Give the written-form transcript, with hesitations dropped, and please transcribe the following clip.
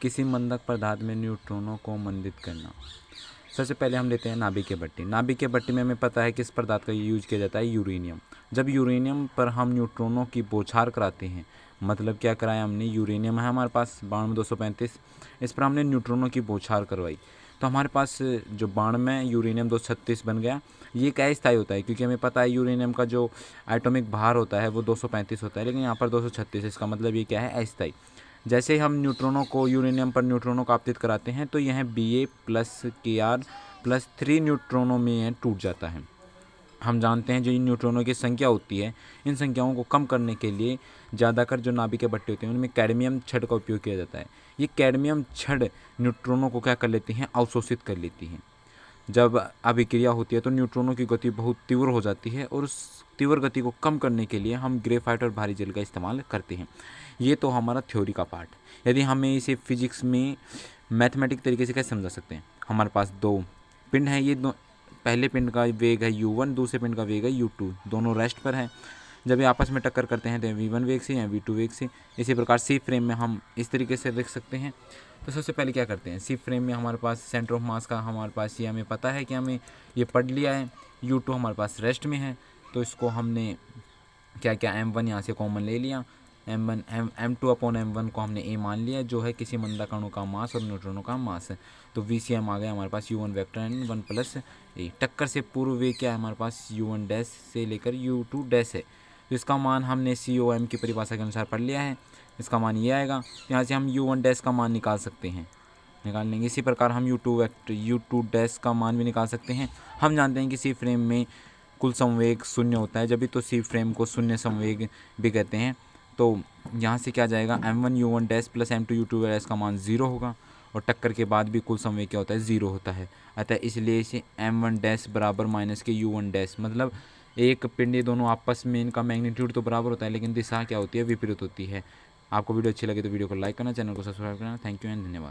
किसी मंदक पदार्थ में न्यूट्रॉनों को मंदित करना। सबसे पहले हम लेते हैं नाभिकीय भट्टी। नाभिकीय भट्टी में हमें पता है किस पदार्थ का यूज किया जाता है, यूरेनियम। जब यूरेनियम पर हम न्यूट्रॉनों की बौछार कराते हैं, मतलब क्या कराया हमने, यूरेनियम है हमारे पास 9235, इस पर हमने न्यूट्रॉनों की बौछार करवाई तो हमारे पास जो 92 यूरेनियम 236 बन गया। ये क्या अस्थायी होता है, क्योंकि हमें पता है यूरेनियम का जो एटॉमिक भार होता है वो 235 होता है, लेकिन यहाँ पर 236, इसका मतलब ये क्या है, अस्थायी। जैसे हम न्यूट्रॉनों को, यूरेनियम पर न्यूट्रॉनों को आपतित कराते हैं तो यह Ba+Kr+3 न्यूट्रॉनों में यह टूट जाता है। हम जानते हैं जो इन न्यूट्रॉनों की संख्या होती है, इन संख्याओं को कम करने के लिए ज़्यादातर जो नाभिकीय भट्टी होती हैं उनमें कैडमियम छड़ का उपयोग किया जाता है। ये कैडमियम छड़ न्यूट्रॉनों को क्या कर लेती हैं, अवशोषित कर लेती हैं। जब अभिक्रिया होती है तो न्यूट्रॉनों की गति बहुत तीव्र हो जाती है और उस तीव्र गति को कम करने के लिए हम ग्रेफाइट और भारी जल का इस्तेमाल करते हैं। ये तो हमारा थ्योरी का पार्ट। यदि हमें इसे फिजिक्स में मैथमेटिक तरीके से कैसे समझा सकते हैं, हमारे पास दो पिंड हैं, ये दो, पहले पिंड का वेग है u1, दूसरे पिंड का वेग है u2, दोनों रेस्ट पर हैं। जब ये आपस में टक्कर करते हैं तो v1 वेग से या v2 वेग से। इसी प्रकार सी फ्रेम में हम इस तरीके से देख सकते हैं। तो सबसे पहले क्या करते हैं, सी फ्रेम में हमारे पास सेंटर ऑफ मास का हमारे पास ये हमें पता है कि हमें ये पढ़ लिया है, u2 हमारे पास रेस्ट में है, तो इसको हमने क्या क्या m1 यहाँ से कॉमन ले लिया, m2/m1 को हमने a मान लिया, जो है किसी मंदक अणु का मास और न्यूट्रॉनों का मास है। तो VCM आ गया हमारे पास u1 वेक्टर एंड 1+a। टक्कर से पूर्व वेग क्या है हमारे पास, u1 डैश से लेकर u2 डैश है। तो इसका मान हमने COM की परिभाषा के अनुसार पढ़ लिया है, इसका मान ये आएगा। यहाँ से हम u1 डैश का मान निकाल सकते हैं, निकाल लेंगे। इसी प्रकार हम u2 डैश का मान भी निकाल सकते हैं। हम जानते हैं कि सी फ्रेम में कुल संवेग शून्य होता है, जब भी तो सी फ्रेम को शून्य संवेग भी कहते हैं। तो यहाँ से क्या जाएगा, m1 u1 dash plus m2 u2 dash का मान 0 होगा, और टक्कर के बाद भी कुल संवेग क्या होता है, 0 होता है। अतः इसलिए इसे m1 डैश बराबर माइनस के u1 डैश, मतलब एक पिंड, ये दोनों आपस में इनका मैग्नीट्यूड तो बराबर होता है लेकिन दिशा क्या होती है, विपरीत होती है। आपको वीडियो अच्छी लगी तो वीडियो को लाइक करना, चैनल को सब्सक्राइब करना। थैंक यू एंड धन्यवाद।